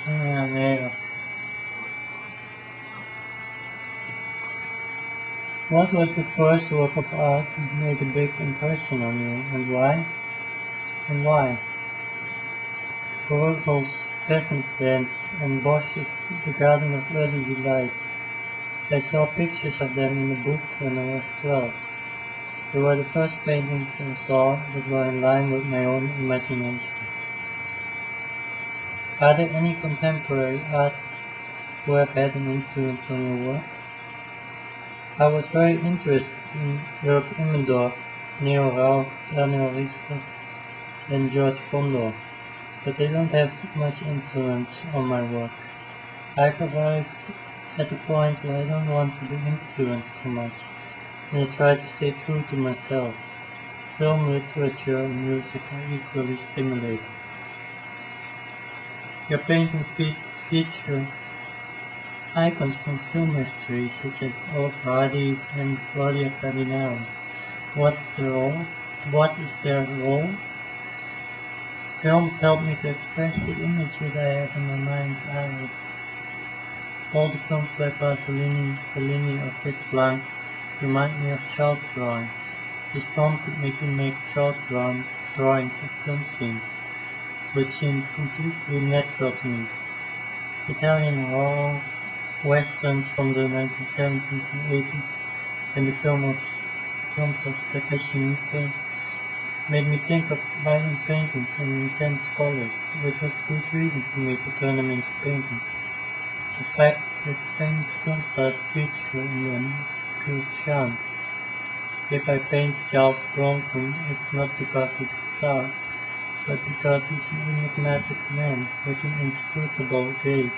Negros. What was the first work of art that made a big impression on you, and why? And why? Warhol's Peasant's Dance and Bosch's The Garden of Early Delights. I saw pictures of them in a book when I was 12. They were the first paintings I saw that were in line with my own imagination. Are there any contemporary artists who have had an influence on your work? I was very interested in Jörg Immendorf, Neo Rauch, Daniel Richter, and George Kondor, but they don't have much influence on my work. I've arrived at a point where I don't want to be influenced too much, and I try to stay true to myself. Film, literature, and music are equally stimulating. Your paintings feature icons from film history such as Oliver Hardy and Claudia Cardinale. What is their role? What is their role? Films help me to express the image that I have in my mind's eye. All the films by Pasolini, Fellini, or Fritz Lang remind me of chalk drawings. This prompted me to make chalk drawings of film scenes, which seemed completely natural to me. Italian horror, westerns from the 1970s and 80s, and the films of Takashi Miike made me think of violent paintings and intense colors, which was a good reason for me to turn them into paintings. The fact that famous film stars feature in them is pure chance. If I paint Charles Bronson, it's not because he's a star, but because he's an enigmatic man with an inscrutable gaze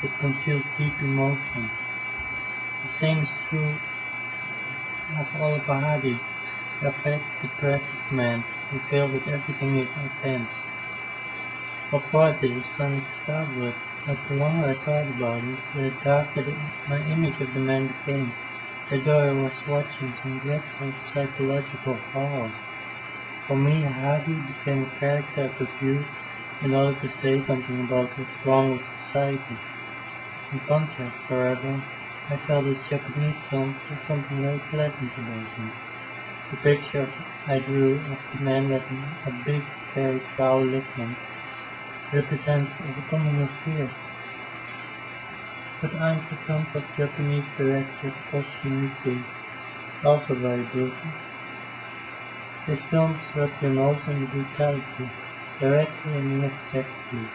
that conceals deep emotion. The same is true of Oliver Hardy, a fat, depressive man who fails at everything he attempts. Of course, it is funny to start with, but the longer I thought about it, the darker my image of the man became, as though I was watching some dreadful psychological horror. For me, Hardy became a character I could use in order to say something about what's wrong with society. In contrast, however, I felt that Japanese films had something very pleasant about them. The picture I drew of the man letting a big scary cow lick him represents overcoming your fears. But aren't the films of Japanese director Takashi Miike also very brutal? His films rub your nose on the brutality, directly and unexpectedly.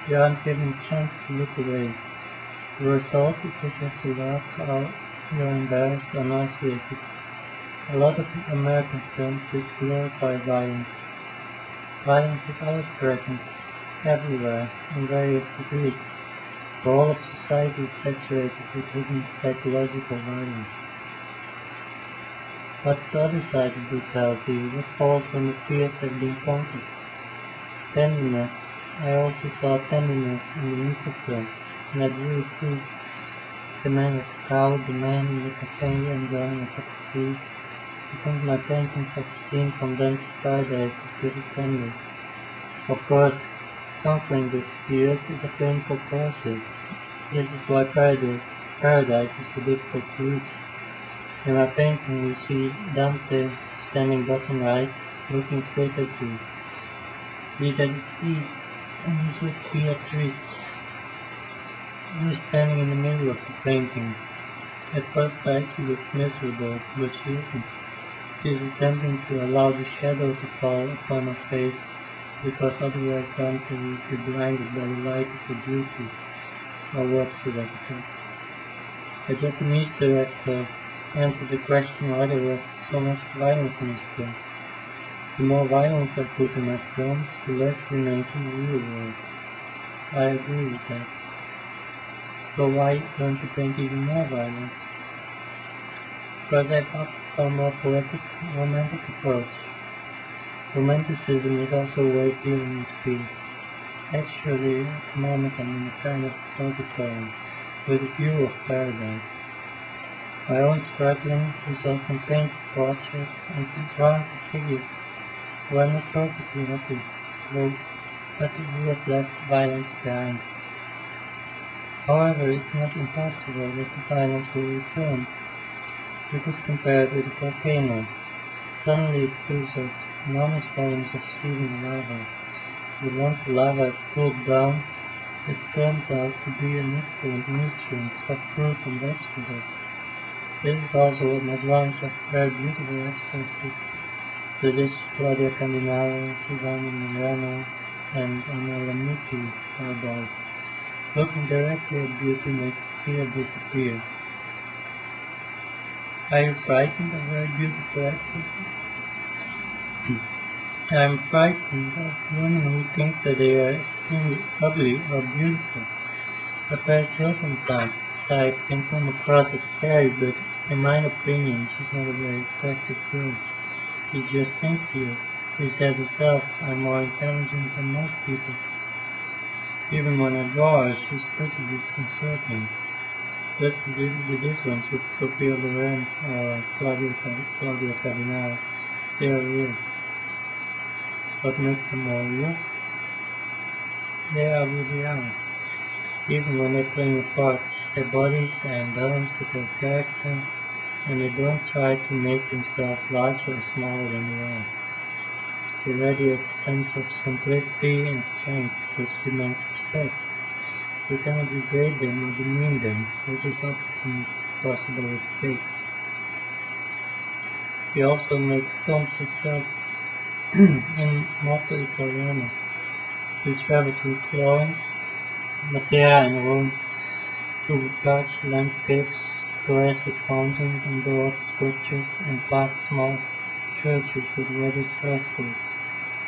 You aren't given a chance to look away. The result is that you have to laugh out, you're embarrassed or nauseated. A lot of American films which glorify violence. Violence is always present, everywhere, in various degrees. The whole of society is saturated with hidden psychological violence. What's the other side of brutality? What falls when the fears have been conquered? Tenderness. I also saw tenderness in the Mika films, and I drew it too. The man with the cow, the man in the cafe enjoying a cup of tea. I think my paintings of the scene from Dante's Paradise is pretty tender. Of course, conquering the fears is a painful process. This is why paradise is so difficult to reach. In my painting you see Dante standing bottom right, looking straight at you. He's at his ease, and he's with Beatrice, who is standing in the middle of the painting. At first sight she looks miserable, but she isn't. She is attempting to allow the shadow to fall upon her face, because otherwise Dante would be blinded by the light of her beauty, or words to that effect. A Japanese director answered the question why there was so much violence in his films. The more violence I put in my films, the less remains in the real world. I agree with that. So why don't you paint even more violence? Because I've opted for a more poetic, romantic approach. Romanticism is also a way of dealing with fears. Actually, at the moment I'm in a kind of purgatory, with a view of paradise. My own struggling results in painted portraits and drawings of figures who are not perfectly happy, but who have left violence behind. However, it's not impossible that the violence will return. You could compare it with a volcano. Suddenly it spews out enormous volumes of seething lava. But once the lava has cooled down, it turns out to be an excellent nutrient for fruit and vegetables. This is also what my drawings of very beautiful actresses, such as Claudia Cardinale, Silvana Moreno, and Anela Muti, are about. Looking directly at beauty makes fear disappear. Are you frightened of very beautiful actresses? I am frightened of women who think that they are extremely ugly or beautiful. A Paris Hilton type can come across as scary, but in my opinion, she's not a very attractive girl. She just thinks she is. She says herself, I'm more intelligent than most people. Even when I draw her, she's pretty disconcerting. That's the difference with Sophia Loren or Claudia Cardinale. They are real. What makes them more real? They are who they are. Even when they're playing a part, their bodies are in balance with their character, and they don't try to make themselves larger or smaller than they are. They radiate a sense of simplicity and strength which demands respect. You cannot degrade them or demean them, which is often possible with fakes. You also make films yourself in Moto Italiano. You travel to Florence, Matera and Rome, through large landscapes, terraced with fountains and baroque sculptures, and past small churches with weathered frescoes.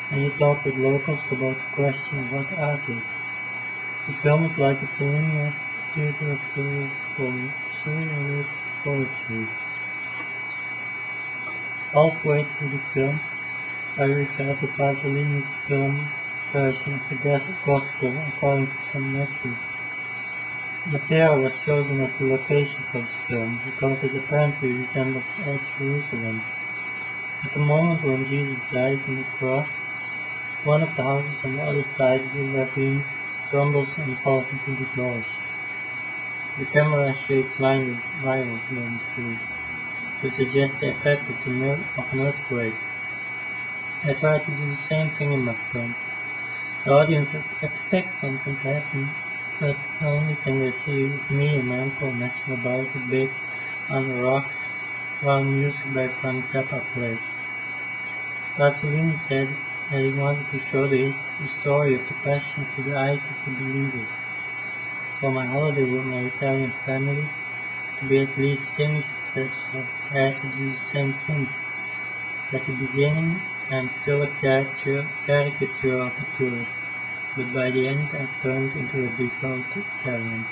And you talk with locals about the question of what art is. The film is like a Fellini-esque theater of surrealist poetry. Halfway through the film, I refer to Pasolini's film's version of the Gospel according to some metric. Matera was chosen as the location for this film because it apparently resembles Old Jerusalem. At the moment when Jesus dies on the cross, one of the houses on the other side of the ravine crumbles and falls into the gorge. The camera shakes violently to suggest the effect of an earthquake. I try to do the same thing in my film. The audience expects something to happen, but the only thing they see is me and my uncle messing about a bit on the rocks while music by Frank Zappa plays. Pasolini said that he wanted to show the story of the Passion through the eyes of the believers. For my holiday with my Italian family, to be at least semi-successful, I had to do the same thing. At the beginning, I am still a caricature of a tourist, but by the end I turned into a devout Italian.